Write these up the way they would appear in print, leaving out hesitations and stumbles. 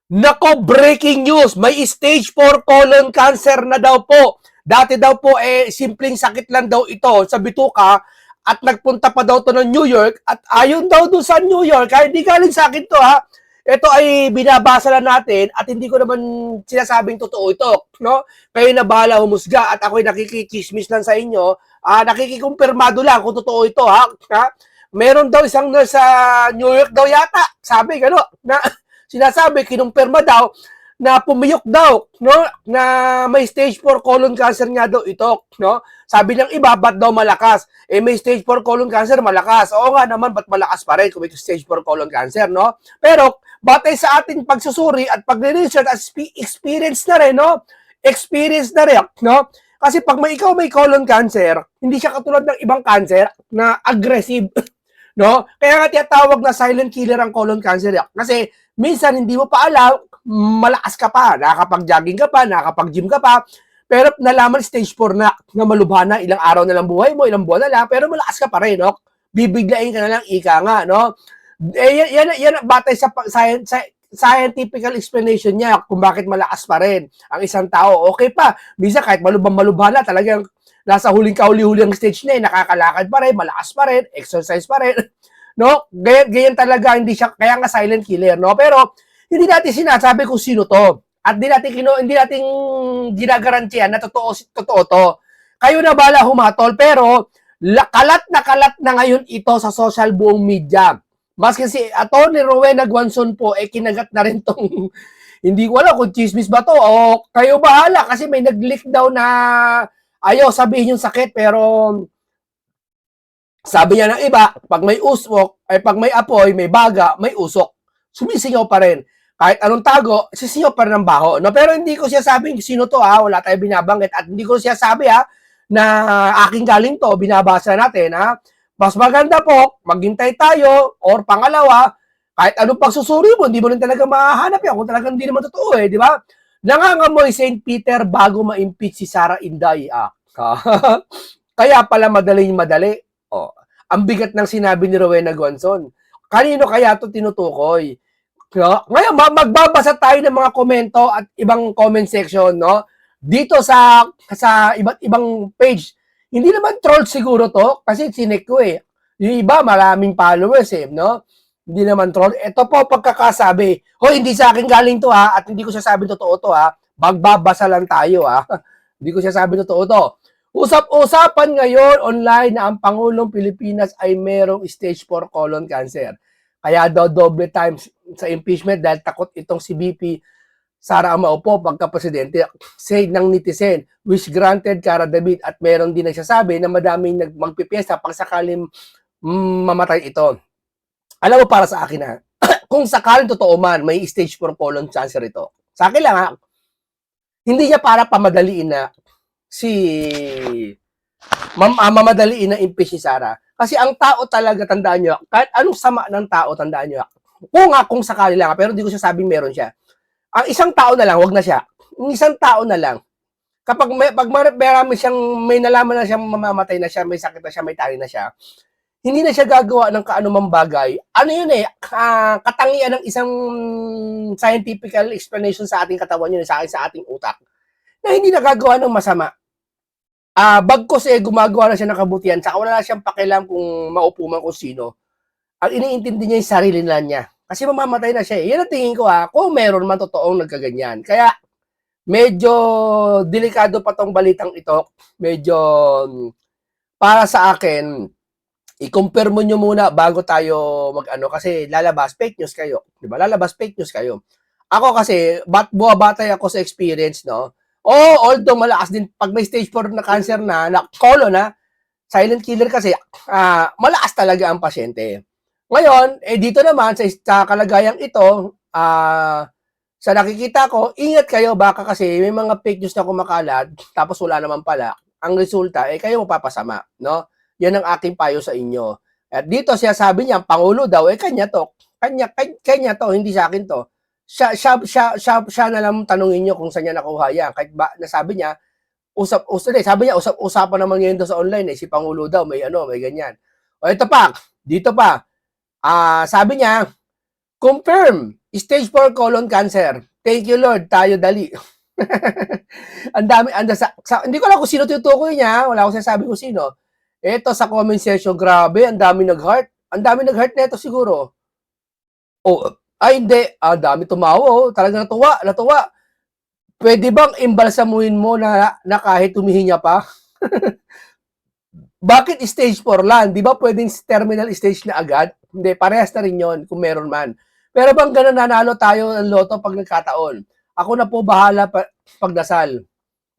Nako, breaking news! May stage 4 colon cancer na daw po. Dati daw po, simpleng sakit lang daw ito sa bituka at nagpunta pa daw to ng New York at ayon daw doon sa New York, kaya hindi galing sa akin to ha. Ito ay binabasa lang natin at hindi ko naman sinasabing totoo ito. No? Kayo na bahala humusga at ako'y nakikichismis lang sa inyo. Nakikikumpirmado lang kung totoo ito ha. Meron daw isang nurse sa New York daw yata. Sabi gano na sinasabi, kinumpirma daw na pumiyok daw, no? Na may stage 4 colon cancer nga daw ito, no? Sabi ng iba, ba't daw malakas? May stage 4 colon cancer, malakas. Oo nga naman, ba't malakas pa rin kung may stage 4 colon cancer, no? Pero, batay sa ating pagsusuri at pagre-research at experience na rin, no? Experience na rin, no? Kasi pag ikaw may colon cancer, hindi siya katulad ng ibang cancer na aggressive, no? Kaya nga tinatawag na silent killer ang colon cancer. Kasi minsan hindi mo pa alam, malakas ka pa, nakakapag-jogging ka pa, nakakapag-gym ka pa, pero nalaman stage 4 na malubha na, ilang araw na lang buhay mo, ilang buwan na lang, pero malakas ka pa rin, no? Bibiglayin ka na lang, ika nga, no? Yan batay sa scientific explanation niya kung bakit malakas pa rin ang isang tao. Okay pa, minsan kahit malubha na, talagang nasa huling kahuli-huli ang stage na, nakakalakad pa rin, malakas pa rin, exercise pa rin, no? Ganyan talaga, hindi siya, kaya nga silent killer, no? Pero, hindi natin sinasabi kung sino to. At hindi natin ginagarantiyan na totoo to. Kayo na bala humatol, pero kalat na ngayon ito sa social buong media. Maski si Atty. Rowena Guanzon po, kinagat na rin tong, hindi ko alam kung chismis ba to, o kayo bahala, kasi may nag-leak daw na, ayaw sabihin yung sakit, pero sabi niya ng iba, pag may usok, ay pag may apoy, may baga, may usok, sumisingaw pa rin. Kahit anong tago, sisingaw pa rin ng baho. No? Pero hindi ko siya sabing sino to wala tayong binabanggit. At hindi ko siya sabi na aking galing to, binabasa natin Mas maganda po, maghintay tayo, or pangalawa, kahit anong pagsusuri mo, hindi mo rin talaga mahahanap yan kung talagang hindi naman totoo di ba? Nangangamoy St. Peter bago ma-impeach si Sara Inday. Kaya pala madali. Oh, ang bigat ng sinabi ni Rowena Guanzon. Kanino kaya to tinutukoy? No? Ngayon, magbabasa tayo ng mga komento at ibang comment section, no? Dito sa iba't ibang page. Hindi naman troll siguro to, kasi sinek ko Yung iba, maraming followers no? Hindi naman troll. Ito po pagkakasabi. Hindi sa akin galing to at hindi ko sasabi totoo to Magbabasa lang tayo Hindi ko sasabi totoo to. Usap-usapan ngayon online na ang Pangulong Pilipinas ay merong stage 4 colon cancer. Kaya daw double times sa impeachment dahil takot itong si VP Sara ang maupo pagka-presidente. Say ng netizen, wish granted Cara David, at meron din nagsasabi na madaming magpipiesta pag sakaling mamatay ito. Alam mo, para sa akin kung sakaling totoo man may stage 4 colon cancer ito, sa akin lang hindi niya para pamadaliin na mamadaliin na impeach si Sara. Kasi ang tao talaga, tandaan nyo, kahit anong sama ng tao, tandaan nyo, kung sakali lang, pero hindi ko siya sabing meron siya. Ang isang tao na lang, wag na siya. Ang isang tao na lang, pag marami siyang, may nalaman na siyang mamamatay na siya, may sakit na siya, may tali na siya, hindi na siya gagawa ng kaanumang bagay. Ano yun katangian ng isang scientific explanation sa ating katawan yun, sa ating utak, na hindi nagagawa ng masama. Bagkos gumagawa na siya ng kabutihan, saka wala na siyang pakialam kung maupo man kung sino. Ang iniintindi niya yung sarili na niya. Kasi mamamatay na siya Yan ang tingin ko kung meron man totoong nagkaganyan. Kaya, medyo delikado pa tong balitang ito. Medyo, para sa akin, i-confirm nyo muna bago tayo kasi lalabas fake news kayo. Diba? Lalabas fake news kayo. Ako kasi, buwabatay ako sa experience, no? Although malakas din, pag may stage 4 na cancer na colon silent killer kasi, malakas talaga ang pasyente. Ngayon, dito naman, sa kalagayang ito, sa nakikita ko, ingat kayo, baka kasi may mga fake news na kumakalat, tapos wala naman pala. Ang resulta, kayo mapapasama, no? Yan ang aking payo sa inyo. At dito siya sabi niya, Pangulo daw, kanya to. Kanya to, hindi sa akin to. Siya na lang tanungin niyo kung saan niya nakuha yan. Kahit ba, nasabi niya, sabi niya, usapan naman ngayon doon sa online si Pangulo daw, may ganyan. Ito pa, dito pa, sabi niya, confirm, Stage 4 colon cancer. Thank you, Lord. Tayo dali. Ang dami, hindi ko alam kung sino tutukoy niya. Wala akong sinasabi kung sino. Ito sa comment section, grabe, ang dami nag-heart. Ang dami nag-heart nito siguro. Oh, ay hindi. Ang dami tumawa. Oh. Talagang natuwa. Pwede bang imbalsamuhin mo na kahit humihinga pa? Bakit stage 4 lang? Di ba pwedeng terminal stage na agad? Hindi, parehas na rin yun kung meron man. Pero bang ganun nanalo tayo ng loto pag nagkataon? Ako na po bahala pagdasal.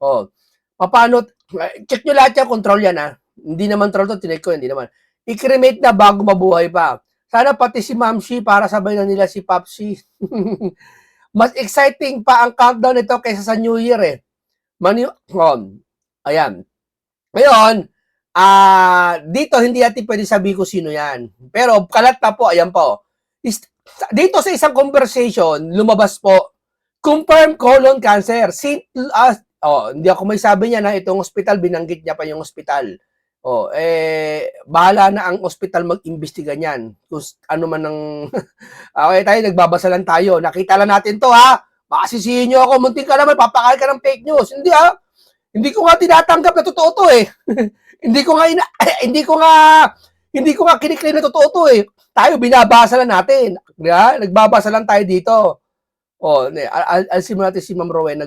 Oh. Paano? Check nyo lahat yan, control yan ha. Hindi naman troll to, tinig ko, hindi naman. I-cremate na bago mabuhay pa. Sana pati si Mamshi para sabay na nila si Papsi. Mas exciting pa ang countdown nito kaysa sa New Year eh. Ayan. Ngayon, dito hindi natin pwede sabihin ko sino yan. Pero kalat na po, ayan po. Dito sa isang conversation, lumabas po, confirmed colon cancer. Hindi ako may sabi niya na itong hospital, binanggit niya pa yung hospital. Bahala na ang hospital mag-imbestiga niyan. Kung ano man ang okay, tayo nagbabasa lang tayo. Nakita lang natin 'to ha. Makasisihin niyo ako, muntik ka naman papakain ka ng fake news. Hindi ha. Hindi ko nga tinatanggap na totoo 'to eh. hindi ko nga kiniklaim na totoo 'to eh. Tayo binabasa lang natin. Diba? Nagbabasa lang tayo dito. Alisin mo natin si Ma'am Rowena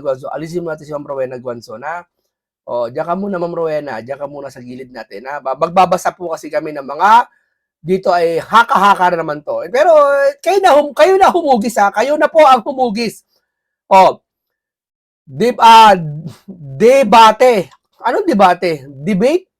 Guanzo na. Diyan ka muna, Ma'am Rowena. Diyan ka muna sa gilid natin. Ha? Magbabasa po kasi kami ng mga dito ay haka-haka na naman to. Pero kayo na humugis ha. Kayo na po ang humugis. Debate. Anong debate? Debate?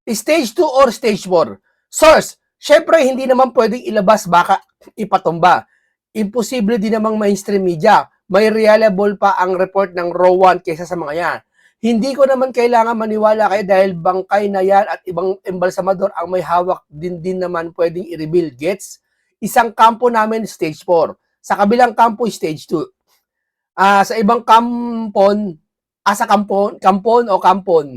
Stage 2 or stage 4? Source. Syempre, hindi naman pwedeng ilabas baka ipatumba. Imposible din namang mainstream media. May reliable pa ang report ng Rowan kaysa sa mga yan. Hindi ko naman kailangan maniwala kayo dahil bangkay na yan at ibang embalsamador ang may hawak din naman pwedeng i-reveal. Gets? Isang kampo namin, stage 4. Sa kabilang kampo, stage 2. Sa ibang kampon, kampon,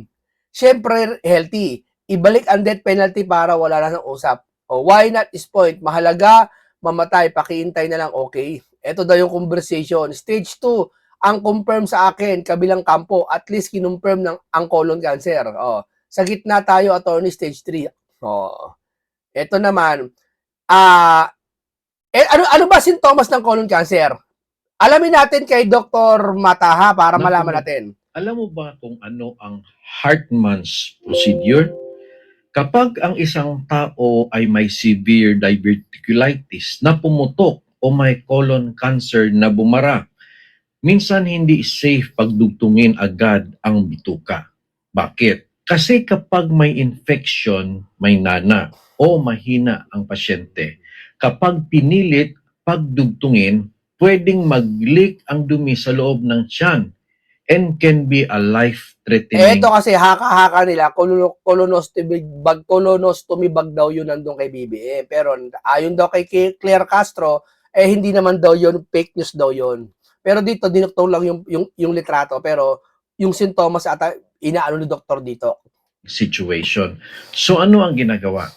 syempre, healthy. Ibalik ang death penalty para wala na ng usap. Why not is point? Mahalaga, mamatay, pakiintay na lang, okay? Ito daw yung conversation. Stage 2, ang confirm sa akin, kabilang kampo, at least kinonfirm ng ang colon cancer. Sa gitna tayo, attorney, stage 3. Ito naman, ano ba sintomas ng colon cancer? Alamin natin kay Dr. Mataha para malaman natin. Alam mo ba kung ano ang Hartman's procedure? Kapag ang isang tao ay may severe diverticulitis na pumutok o may colon cancer na bumara, minsan hindi safe pagdugtungin agad ang bituka. Bakit? Kasi kapag may infection, may nana o mahina ang pasyente. Kapag pinilit pagdugtungin, pwedeng mag-leak ang dumi sa loob ng tiyan and can be a life-threatening. Ito kasi haka-haka nila, colonostomy bag daw yun nandun kay BBM. Pero ayon daw kay Claire Castro, hindi naman daw yun, fake news daw yun. Pero dito, dinuktong lang yung litrato. Pero yung sintomas ata, inaano ni doktor dito. Situation. So ano ang ginagawa?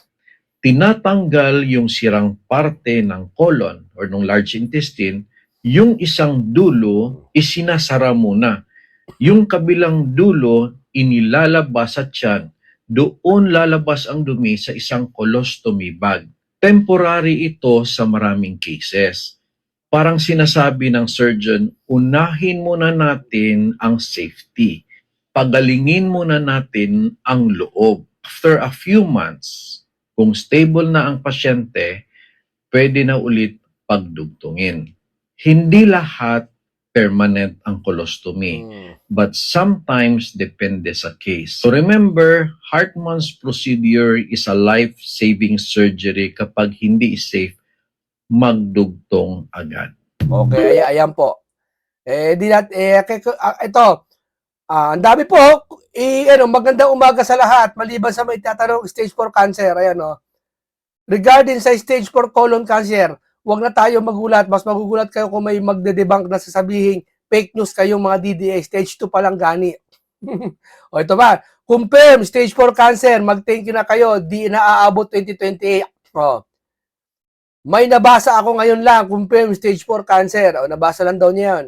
Tinatanggal yung sirang parte ng colon or ng large intestine, yung isang dulo isinasara muna. Yung kabilang dulo inilalabas sa tiyan, doon lalabas ang dumi sa isang colostomy bag. Temporary ito sa maraming cases. Parang sinasabi ng surgeon, unahin muna natin ang safety. Pagalingin muna natin ang loob. After a few months, kung stable na ang pasyente, pwede na ulit pagdugtungin. Hindi lahat permanent ang colostomy, but sometimes depende sa case. So remember, Hartman's procedure is a life-saving surgery kapag hindi safe magdugtong agad. Okay, ayan po. Ito, ang dami po. Magandang umaga sa lahat. Maliban sa may tatanong stage 4 cancer, ayan regarding sa stage 4 colon cancer, huwag na tayo magulat. Mas magugulat kayo kung may magde-debunk na sasabihin fake news kayong mga DDA. Stage 2 pa lang gani. Ito ba? Confirm, stage 4 cancer. Mag-thank you na kayo. Di na aabot 2028. May nabasa ako ngayon lang, confirm stage 4 cancer. O, nabasa lang daw niya yun.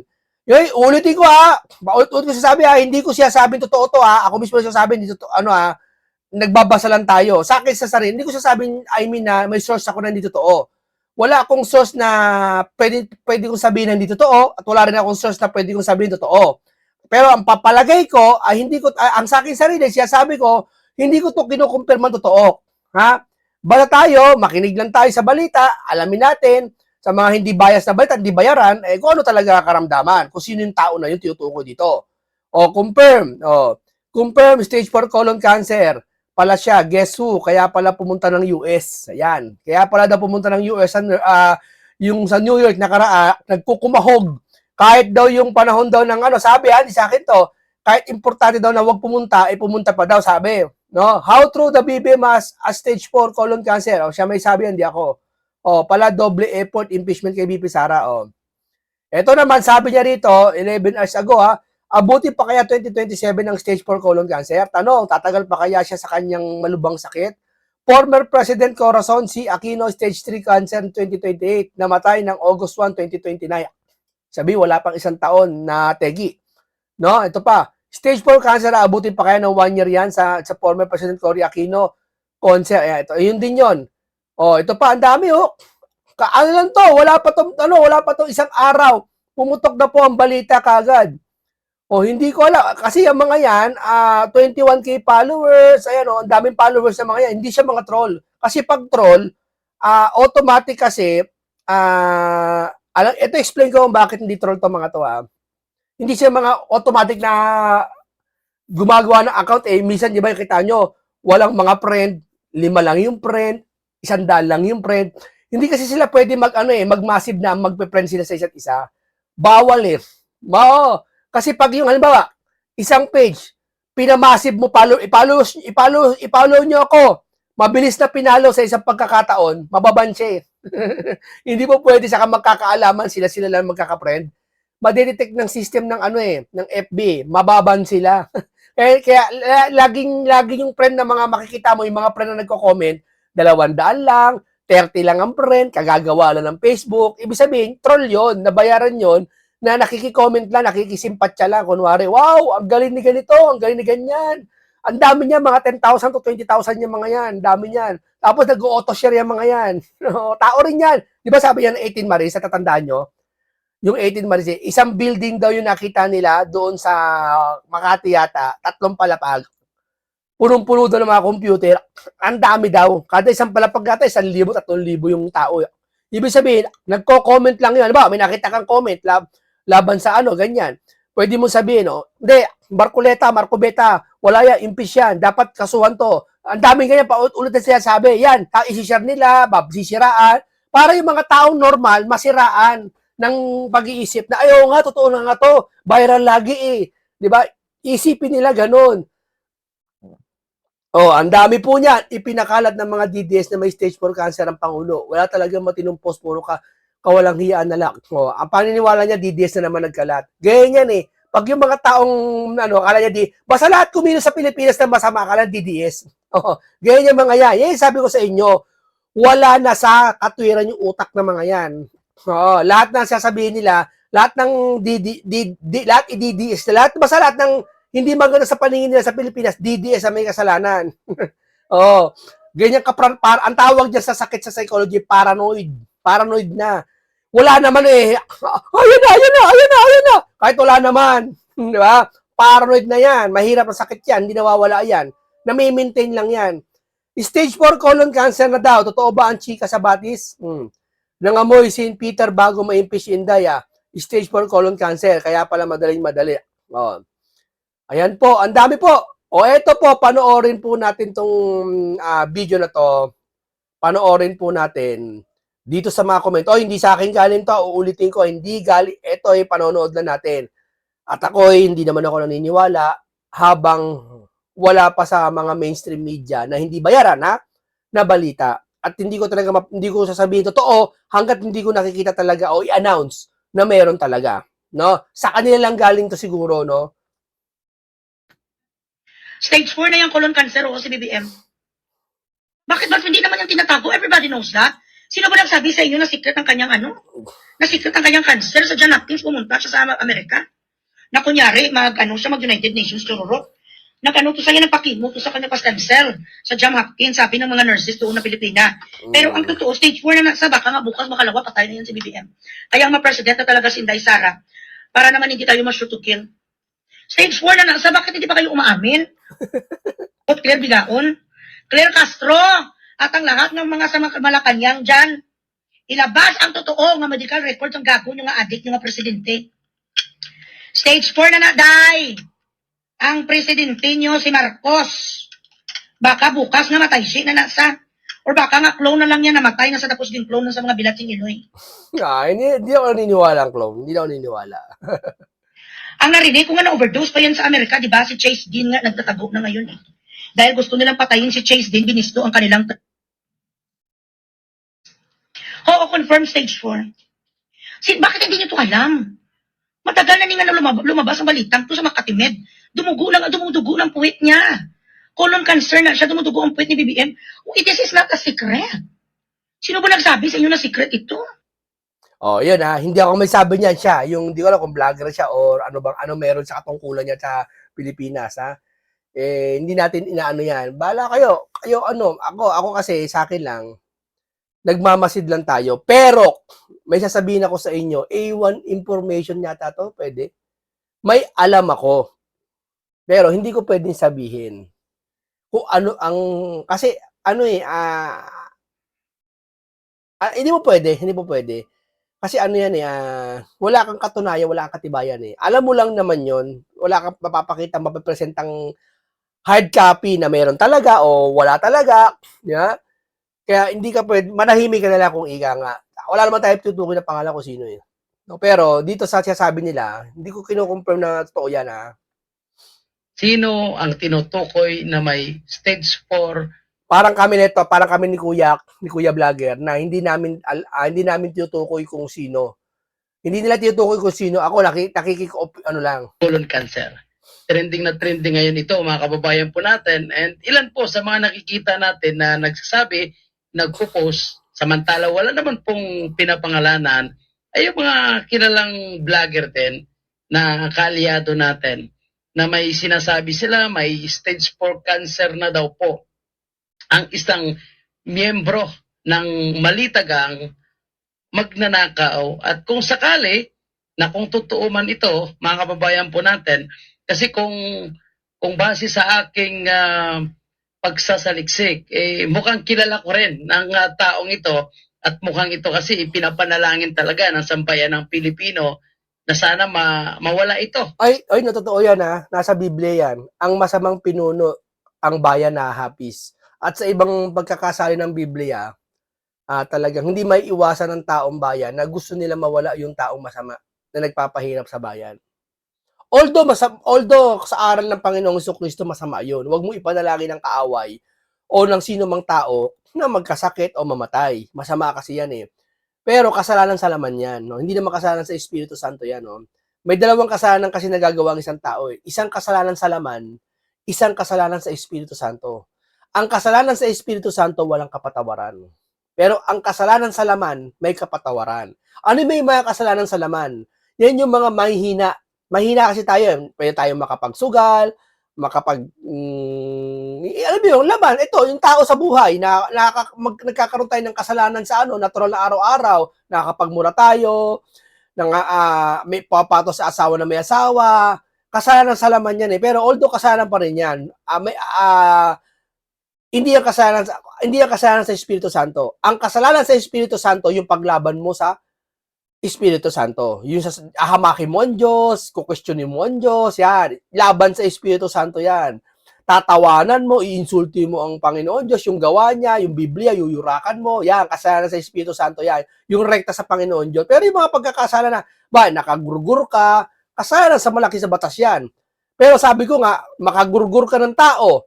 Yung, ulitin ko ha, paulit-ulit ko sasabi ha, hindi ko siya sabing totoo to ha, ako mismo sasabi, hindi totoo, ano ha, nagbabasa lang tayo. Sa akin sa sarili, hindi ko sasabing, I mean na may source ako na hindi totoo. Wala akong source na pwede kong sabihin na hindi totoo, at wala rin akong source na pwede kong sabihin totoo. Pero ang papalagay ko, ay hindi ko, ang sa akin sarili, siya sabi ko, hindi ko to kinukumpirma totoo. Ha? Basta tayo, makinig lang tayo sa balita, alamin natin, sa mga hindi bias na balita, hindi bayaran, eh kung ano talaga karamdaman, kung sino yung tao na yun tinutukoy dito. O, confirm, stage 4 colon cancer, pala siya, guess who, kaya pala pumunta ng US, ayan, kaya pala daw pumunta ng US, yung sa New York, nagkukumahog, kahit daw yung panahon daw ng ano, sabi di sa akin to, kahit importante daw na wag pumunta, pumunta pa daw, sabi. No? How true the BBM has a stage 4 colon cancer? O, siya may sabi, hindi ako. O, pala double effort impeachment kay BP Sara. O. Ito naman, sabi niya rito, 11 hours ago abuti pa kaya 2027 ng stage 4 colon cancer? Tanong, tatagal pa kaya siya sa kanyang malubang sakit? Former President Corazon C. Aquino, stage 3 cancer 2028, namatay ng August 1, 2029. Sabi, wala pang isang taon na tegi. No, ito pa. Stage 4 cancer, abutin pa kaya ng 1 year yan sa former President Cory Aquino. Cancer, ito, yun din yon. Oh, ito pa, ang dami ano lang to, wala pa tong isang araw. Pumutok na po ang balita kagad. Oh, hindi ko alam. Kasi yung mga yan, 21K followers, ayan ang daming followers ng mga yan. Hindi siya mga troll. Kasi pag troll, automatic kasi, ito explain ko kung bakit hindi troll to mga to Hindi siya mga automatic na gumagawa ng account minsan di ba kita nyo, walang mga friend, 5 lang yung friend, 100 lang yung friend. Hindi kasi sila pwede mag-massive na magpe-friend sila sa isa't isa. Bawal Kasi pag yung halimbawa, isang page, pinamassive mo, i-follow nyo ako. Mabilis na pinalo sa isang pagkakataon, mababan siya Hindi po pwede saka magkakaalaman sila lang magkaka-friend. Madedetect ng system ng ng FB, mababan sila. kaya laging yung friend na mga makikita mo, yung mga friend na nagko-comment, 200 lang, 30 lang ang friend, kagagawa lang ng Facebook. Ibig sabihin, troll yon, nabayaran yon, na nakiki-comment lang, nakikisimpatya lang, kunwari, wow, ang galing ni ganito, ang galing ni ganyan. Ang dami niya, mga 10,000 to 20,000 yung mga yan, ang dami niyan. Tapos nag-auto-share yung mga yan. Tao rin yan. Di ba sabi yan 18 Maris, sa tatandaan nyo? Yung 18 Maris, isang building daw yung nakita nila doon sa Makati yata, 3 palapag. Punong-puno daw ng mga computer. Ang dami daw. Kada isang palapag yata, 1,000, 3,000 yung tao. Ibig sabihin, nagko-comment lang yun. Ba, may nakita kang comment, laban sa ganyan. Pwede mo sabihin, hindi, Marco Beta, wala yan, impis yan, dapat kasuhan to. Ang daming ganyan, paulit na siya sabi, yan, isi-share nila, sisiraan, para yung mga taong normal, masiraan ng pag-iisip na, ayaw nga, totoo na nga to, viral lagi di ba? Isipin nila ganun. Ang dami po niyan, ipinakalat ng mga DDS na may stage 4 cancer ang Pangulo. Wala talagang matinong post, puro kawalang hiyaan na lang. Ang paniniwala niya, DDS na naman nagkalat. Ganyan pag yung mga taong, akala niya basta lahat kumilos sa Pilipinas na masama, akala DDS. Ganyan yung mga yan. Yan sabi ko sa inyo, wala na sa katwiran yung utak ng mga yan. Lahat na sasabihin nila, lahat ng lahat i-DDS, basta lahat ng hindi maganda sa paningin nila sa Pilipinas, DDS ang may kasalanan. Ganyan ang tawag niya sa sakit sa psychology, paranoid. Paranoid na. Wala naman Ayun na. Kahit wala naman. Di ba? Paranoid na yan. Mahirap ang sakit yan. Hindi nawawala yan. Nami-maintain lang yan. Stage 4 colon cancer na daw. Totoo ba ang chika sa batis? Nangamoy si Peter bago ma-impeach Inday Stage 4 colon cancer. Kaya pala madaling-madali. Ayan po. Ang dami po. Eto po. Panoorin po natin tong video na to. Panoorin po natin dito sa mga comment. Hindi sa akin galing to. Uulitin ko. Hindi galing. Ito panonood na natin. At ako hindi naman ako naniniwala habang wala pa sa mga mainstream media na hindi bayaran na balita. At hindi ko sasabihin totoo hangga't hindi ko nakikita talaga o i-announce na meron talaga. No? Sa kanila lang galing to siguro, no? Stage 4 na yung colon cancer o si BBM. Bakit hindi naman yung tinatago? Everybody knows that. Sino ba nagsabi sa inyo na secret ang kanyang na secret ang kanyang cancer sa John Hopkins, pumunta siya sa Amerika? Na kunyari, mag United Nations, tururo. To sa nagpakimo to sa kanya pa stem cell sa John Hopkins, sabi ng mga nurses doon na Pilipina. Pero ang totoo, stage 4 na nasa, baka nga bukas makalawa, patay na yan si BBM. Kaya ang ma-president na talaga si Inday Sara, para naman hindi tayo ma-shoot to kill. Stage 4 na nasa, bakit hindi pa kayo umaamin? O Claire Bigaon, Claire Castro, at ang lahat ng mga sa Malacanang dyan, ilabas ang totoo nga medical records ng gago ng nga adik ng nga presidente. Stage 4 na day. Ang presidente nyo si Marcos. Baka bukas namatay siya na nasa. Or baka nga clone na lang yan namatay na sa tapos din clone na sa mga bilating Iloy. Hindi ako naniniwala ang clone. Hindi ako naniniwala. Ang narinig ko nga na-overdose pa yan sa Amerika, di ba? Si Chase Dean nga nagtatago na ngayon eh. Dahil gusto nilang patayin si Chase Dean, binisto ang kanilang... Oo, confirm stage 4. Bakit hindi nyo ito alam? Matagal na nga na lumabas ang balitang to sa Makatimed. Dumudugo ng puwit niya. Colon cancer na siya, dumudugo ang puwit ni BBM. It is not a secret. Sino ba nagsabi sa inyo na secret ito? Oh, yun hindi ako may sabi niyan siya. Yung hindi ko alam kung vlogger siya or ano meron sa katungkulan niya sa Pilipinas, hindi natin inaano yan. Bahala kayo. Ako kasi sa akin lang, nagmamasid lang tayo. Pero, may sasabihin ako sa inyo, A1 information yata to, pwede. May alam ako. Pero, hindi ko pwedeng sabihin. Kung ano ang, kasi, hindi mo pwede. Kasi wala kang katunayan, wala kang katibayan Alam mo lang naman yon, wala kang mapapakita, mapapresentang hard copy na meron talaga o wala talaga. Yeah? Kaya hindi ka pwede, manahimik ka na lang kung ika nga. Wala naman tayo tutukoy na pangalan kung sino No, pero dito sa sinasabi nila, hindi ko kino-confirm na totoo yan Sino ang tinutukoy na may stage 4? Parang kami ni Kuya Vlogger na hindi namin tinutukoy kung sino. Hindi nila tinutukoy kung sino. Ako lang. Colon cancer. Trending na trending ngayon ito, mga kababayan po natin. And ilan po sa mga nakikita natin na nagsasabi, nagpo-post, samantala wala naman pong pinapangalanan, ay yung mga kilalang vlogger din na kaalyado natin na may sinasabi sila, may stage 4 cancer na daw po ang isang miyembro ng Malitagang magnanakaw. At kung sakali na kung totoo man ito, mga kababayan po natin, kasi kung base sa aking pagsasaliksik, mukhang kilala ko rin ng taong ito at mukhang ito kasi ipinapanalangin talaga ng sambayan ng Pilipino na sana mawala ito. Ay, totoo yan Nasa Biblia yan. Ang masamang pinuno, ang bayan na hapis. At sa ibang pagkakasali ng Biblia, talagang hindi may iwasan ng taong bayan na gusto nila mawala yung taong masama na nagpapahirap sa bayan. Although sa aral ng Panginoong Jesucristo masama yun, huwag mo ipanalangin ng kaaway o ng sino mang tao na magkasakit o mamatay. Masama kasi yan Pero kasalanan sa laman yan. No? Hindi naman kasalanan sa Espiritu Santo yan. No? May dalawang kasalanan kasi nagagawa ng isang tao. Isang kasalanan sa laman, isang kasalanan sa Espiritu Santo. Ang kasalanan sa Espiritu Santo walang kapatawaran. Pero ang kasalanan sa laman may kapatawaran. Ano may mga kasalanan sa laman? Yan yung mga mahihina. Mahina kasi tayo. Pwede tayo makapagsugal, alam mo yung laman, ito, yung tao sa buhay, nagkakaroon tayo ng kasalanan sa natural na araw-araw, nakakapagmura tayo, may papato sa asawa na may asawa, kasalanan sa laman yan pero although kasalanan pa rin yan, hindi yung kasalanan sa Espiritu Santo. Ang kasalanan sa Espiritu Santo, yung paglaban mo sa Espiritu Santo. Yung hamakin mo ang Diyos, kukwestiyonin mo ang Diyos, yan. Laban sa Espiritu Santo yan. Tatawanan mo, iinsulti mo ang Panginoon Diyos, yung gawa niya, yung Biblia, yuyurakan mo, yan, kasalanan sa Espiritu Santo yan. Yung rekta sa Panginoon Diyos. Pero yung mga pagkakasala na, nakagurgur ka, kasalanan sa malaki sa batas yan. Pero sabi ko nga, makagurgur ka ng tao,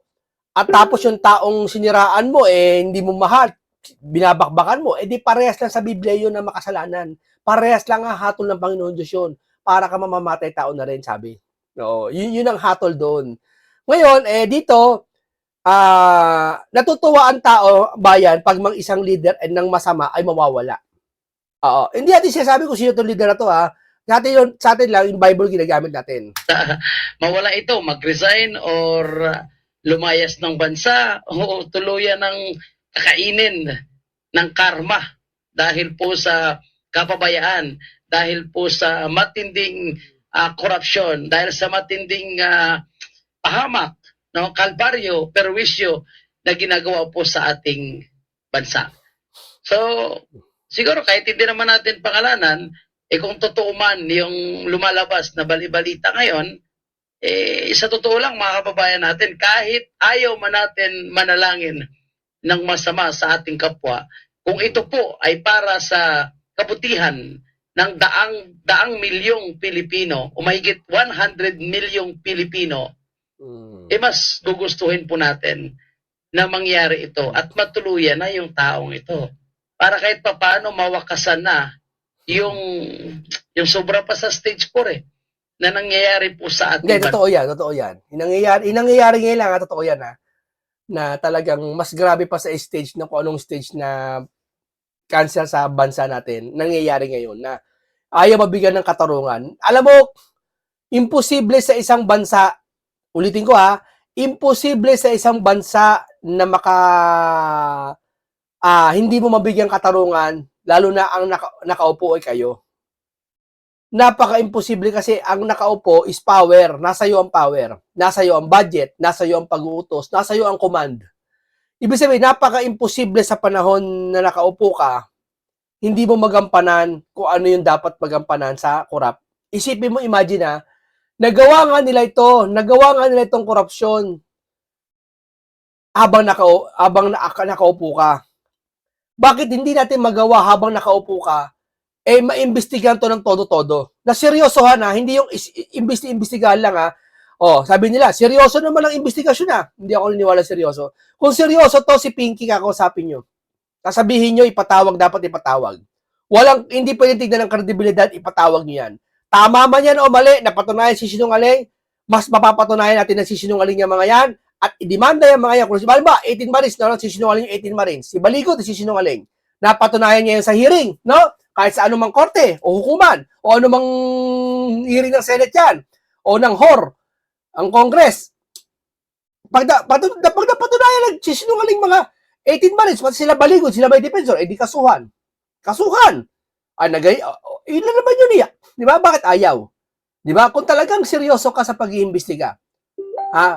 at tapos yung taong siniraan mo, hindi mo mahal, binabakbakan mo, di parehas lang sa Biblia yun na makasalanan. Parehas lang hatol ng Panginoon Diyos yun. Para ka mamamatay tao na rin, sabi. No, yun ang hatol doon. Ngayon, dito, natutuwa ang tao, bayan, pag mang isang leader ay ng masama ay mawawala. Oo. Hindi natin sinasabi kung sino itong leader na to, ha. Sa atin lang, yung Bible ginagamit natin. Mawala ito, mag-resign or lumayas ng bansa o tuluyan ng kakainin ng karma dahil po sa kapabayaan, dahil po sa matinding korupsyon, dahil sa matinding pahamak, no, kalbaryo, perwisyo na ginagawa po sa ating bansa. So, siguro kahit hindi naman natin pangalanan, kung totoo man yung lumalabas na balibalita ngayon, sa totoo lang mga kababayan natin, kahit ayaw man natin manalangin ng masama sa ating kapwa, kung ito po ay para sa kabutihan ng daang milyong Pilipino, o mahigit 100 milyong Pilipino, mas gugustuhin po natin na mangyari ito at matuluyan na yung taong ito. Para kahit papaano mawakasan na yung sobra pa sa stage 4 na nangyayari po sa ating Hindi, totoo yan. Inangyayari ngayon lang, totoo yan, ha, na talagang mas grabe pa sa stage na kung anong stage na cancer sa bansa natin, nangyayari ngayon na ayaw mabigyan ng katarungan. Alam mo, imposible sa isang bansa, ulitin ko, ha, imposible sa isang bansa na hindi mo mabigyan katarungan, lalo na ang nakaupo ay kayo. Napaka-imposible kasi ang nakaupo is power. Nasa iyo ang power. Nasa iyo ang budget. Nasa iyo ang pag-uutos. Nasa iyo ang command. Ibig sabihin, napaka-imposible sa panahon na nakaupo ka, hindi mo magampanan kung ano yung dapat magampanan sa korap. Isipin mo, imagine, ha, nagawa nga nila itong korupsyon habang nakaupo ka. Bakit hindi natin magawa habang nakaupo ka, maimbestigahan to ng todo-todo? Na seryosohan, ha, hindi yung imbestigahan lang, ha. Sabi nila, seryoso naman ang investigasyon, ha. Hindi ako niniwala seryoso. Kung seryoso to, si Pinky kakausapin nyo. Sasabihin nyo, dapat ipatawag. Hindi pwedeng tignan ng kredibilidad, ipatawag nyo yan. Tama man yan o mali, napatunayan si sinungaling, mas mapapatunayan natin na si sinungaling yung mga yan, at idemanda yung mga yan. Kung si Balba, 18 Marines, no? Si sinungaling yung 18 Marines. Si Baligot, si sinungaling. Napatunayan niya yan sa hearing, no? Kahit sa anumang korte, o hukuman, o anumang hearing ng Senate yan, o ng HOR, ang Congress. Pag napatunayan, sinungaling mga 18 Marines, pati sila Baligot, sila may defensor, di kasuhan. Kasuhan. Ilan naman yun niya? Di ba? Bakit ayaw? Di ba? Kung talagang seryoso ka sa pag-iimbestiga,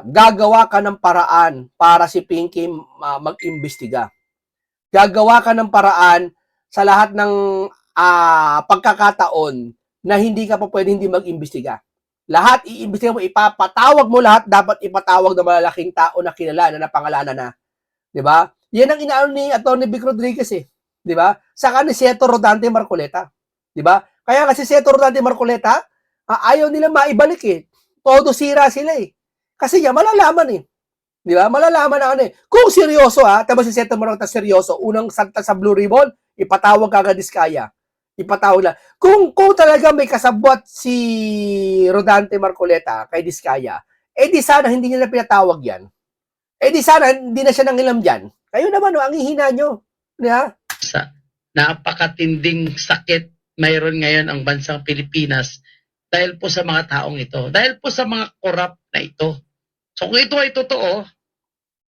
gagawa ka ng paraan para si Pinky mag-imbestiga. Gagawa ka ng paraan sa lahat ng pagkakataon na hindi ka pa pwede hindi mag-imbestiga. Lahat iimbestiga mo, ipapatawag mo lahat, dapat ipatawag ng malalaking tao na kilala na napangalanan na. Di ba? Yan ang inaano ni Atty. Vic Rodriguez, di ba? Saka ni Senator Rodante Marcoleta. Di ba? Kaya kasi Senator Rodante Marcoleta, ayaw nila maibalik, Todo sira sila, Kasi malalaman, Di ba? Malalaman na Kung seryoso, tapos si Senator Marcoleta seryoso, unang salta sa Blue Ribbon, ipatawag kagad Diskaya. Ipatawag lang. Kung talaga may kasabwat si Rodante Marcoleta kay Diskaya, di sana hindi nila pinatawag yan. Di sana hindi na siya nangilam dyan. Kayo naman, ang hihina nyo. Yeah? Sa napakatinding sakit mayroon ngayon ang bansang Pilipinas dahil po sa mga taong ito. Dahil po sa mga korap na ito. So kung ito ay totoo,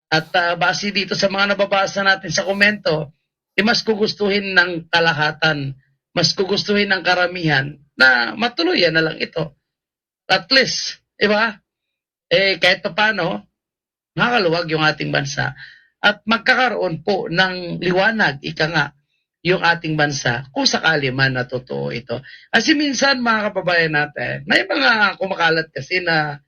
at base dito sa mga nababasa natin sa komento, mas gugustuhin ng kalahatan, mas gugustuhin ng karamihan na matuluyan na lang ito. At least, diba? Kahit pa paano, makaluwag yung ating bansa at magkakaroon po ng liwanag, ika nga, yung ating bansa kung sakali man na totoo ito. Kasi minsan mga kababayan natin, may mga kumakalat kasi na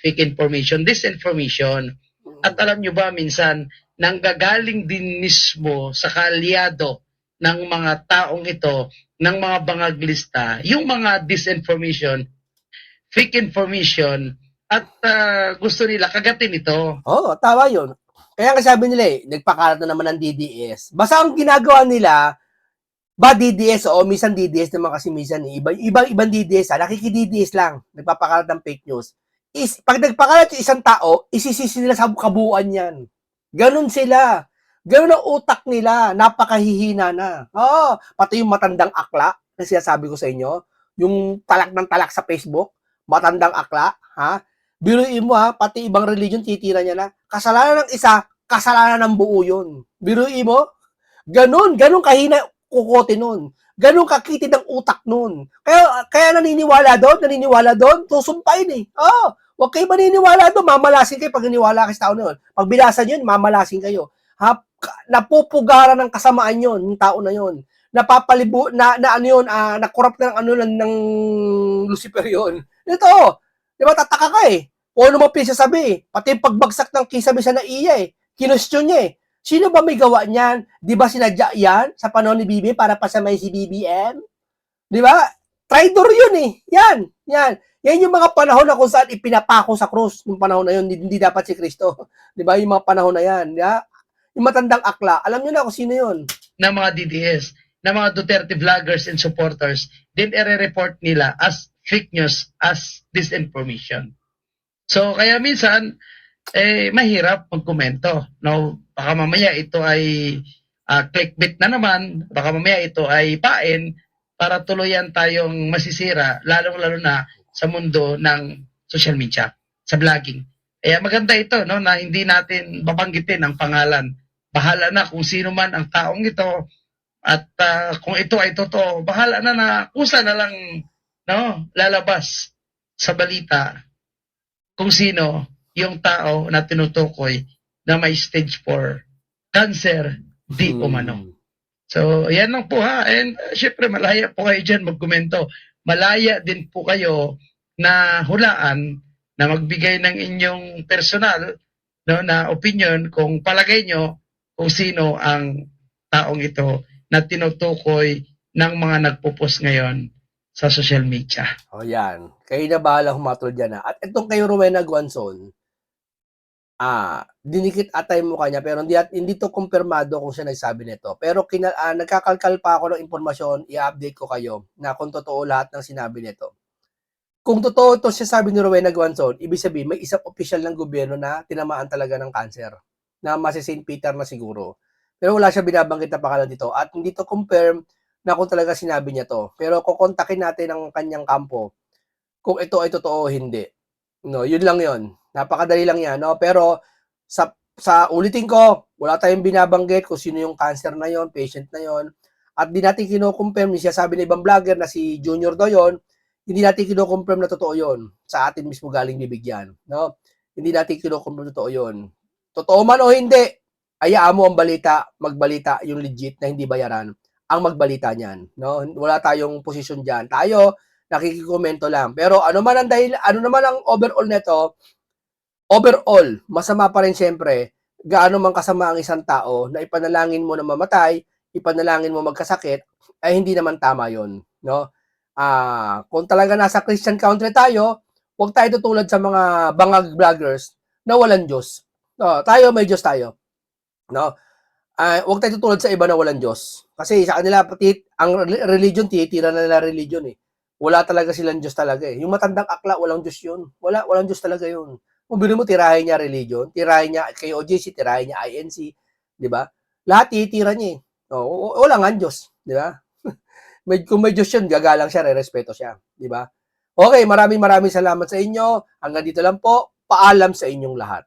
fake information, disinformation. At alam nyo ba minsan, nanggagaling din mismo sa kaalyado ng mga taong ito, ng mga bangaglista, yung mga disinformation, fake information, at gusto nila kagatin ito. Tama yun. Kaya sabi nila, nagpakalat na naman ng DDS. Basta ang ginagawa nila, DDS o minsan DDS naman kasi minsan, ibang DDS, nakiki-DDS lang, nagpapakalat ng fake news. Pag nagpakalat yung isang tao, isisisi nila sa kabuuan yan. Ganun sila. Ganun ang utak nila. Napakahihina na. Oo, pati yung matandang akla na sinasabi ko sa inyo, yung talak ng talak sa Facebook, matandang akla, ha? Biruin mo ha, pati ibang religion titira niya na. Kasalanan ng isa, kasalanan ng buo yun. Biruin mo, ganun kahina kukote nun. Ganun kakitid ang utak nun. Kaya naniniwala doon, susumpain eh. Oo, huwag kayo maniniwala doon, mamalasin kayo pag niniwala kayo sa tao na yun. Pag binasa nyo yun, mamalasin kayo. Ha? Napupugaran ng kasamaan yun, yung tao na yun. Napapalibu, na ano yun, na-corrupt na ng ano ng Lucifer yun. Ito, di ba tataka ka eh. Kung ano mo pinsasabi, pati pagbagsak ng kisabi sa naiya eh. Kinustyon niya eh. Sino ba may gawa niyan? Di ba sinadya yan sa panahon ni BBM para pasamay si BBM? Di ba? Traitor yun eh. Yan. Yan yung mga panahon na kung saan ipinapako sa krus. Yung panahon na yun, hindi dapat si Kristo. Di ba? Yung mga panahon na yan. Ya? Yung matandang akla. Alam nyo na kung sino yun. Na mga DDS, na mga Duterte vloggers and supporters, din i-report nila as fake news, as disinformation. So, kaya minsan, mahirap magkomento. No? Baka mamaya ito ay clickbait na naman, baka mamaya ito ay pain para tuluyan tayong masisira, lalong-lalo na sa mundo ng social media, sa vlogging. Kaya maganda ito, no, na hindi natin babanggitin ang pangalan. Bahala na kung sino man ang taong ito at kung ito ay totoo, bahala na kusa na lang no, lalabas sa balita kung sino yung tao na tinutukoy na may stage 4 cancer di umano. So, yan lang po ha. And syempre, malaya po kayo dyan magkomento. Malaya din po kayo na hulaan na magbigay ng inyong personal no, na opinion kung palagay nyo kung sino ang taong ito na tinutukoy ng mga nagpo-post ngayon sa social media. O yan. Kayo na bahala humatol dyan ha. At itong kay Rowena Guanzon, dinikit atay mo kanya pero hindi to kumpirmado kung siya nagsabi nito. Pero nagkakalkal pa ako ng impormasyon, i-update ko kayo na kung totoo lahat ng sinabi nito. Kung totoo ito siya sabi ni Rowena Guanzon, ibig sabihin may isang opisyal ng gobyerno na tinamaan talaga ng cancer na masi St. Peter na siguro. Pero wala siya binabanggit na pangalan dito at hindi to confirm na kung talaga sinabi niya to. Pero kukontakin natin ang kanyang kampo kung ito ay totoo o hindi. No, yun lang yun. Napakadali lang yan, no? Pero sa ulitin ko, wala tayong binabanggit kung sino yung cancer na yon, patient na yon. At di natin kino-confirm, siya sabi ng ibang vlogger na si Junior daw yon, hindi natin kino-confirm na totoo yon. Sa atin mismo galing bibigyan, no? Hindi natin kino-confirm na totoo yon. Totoo man o hindi, hayaan mo ang balita, magbalita yung legit na hindi bayaran ang magbalita niyan, no? Wala tayong posisyon diyan. Tayo nakikikomento lang. Pero ano naman ang overall nito? Overall, masama pa rin siyempre, gaano man kasama ang isang tao na ipanalangin mo na mamatay, ipanalangin mo magkasakit, ay hindi naman tama yon, no? Kung talaga nasa Christian country tayo, huwag tayo tutulad sa mga bangag vloggers na walang Diyos. No, tayo may Diyos tayo. No? Huwag tayo tutulad sa iba na walang Diyos. Kasi sa kanila, ang religion, titira na nila religion eh. Wala talaga silang Diyos talaga eh. Yung matandang akla, walang Diyos yun. Walang Diyos talaga yun. Kung bilhin mo, tirahin niya religion, tirahin niya kay OJC, tirahin niya INC, di ba? Lahat titira niya eh. No, wala nga Diyos, di ba? Kung may Diyos yun, gagalang siya, re-respeto siya, di ba? Okay, maraming salamat sa inyo. Hanggang dito lang po. Paalam sa inyong lahat.